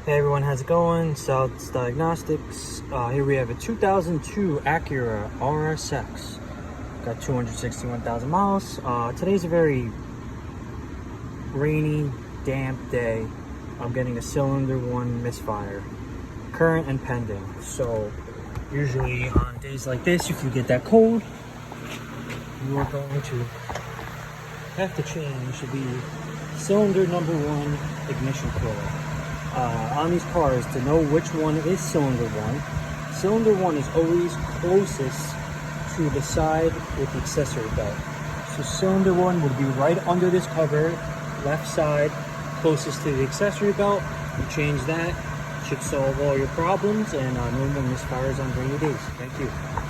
Hey everyone, how's it going? South's Diagnostics. Here we have a 2002 Acura RSX. Got 261,000 miles. Today's a very rainy, damp day. I'm getting a cylinder 1 misfire. Current and pending. So usually on days like this, if you get that cold, you are going to have to change the cylinder number 1 ignition coil. On these cars, to know which one is cylinder 1, cylinder 1 is always closest to the side with the accessory belt. So cylinder 1 would be right under this cover, left side, closest to the accessory belt. You change that, should solve all your problems, and no more misfires on rainy days. Thank you.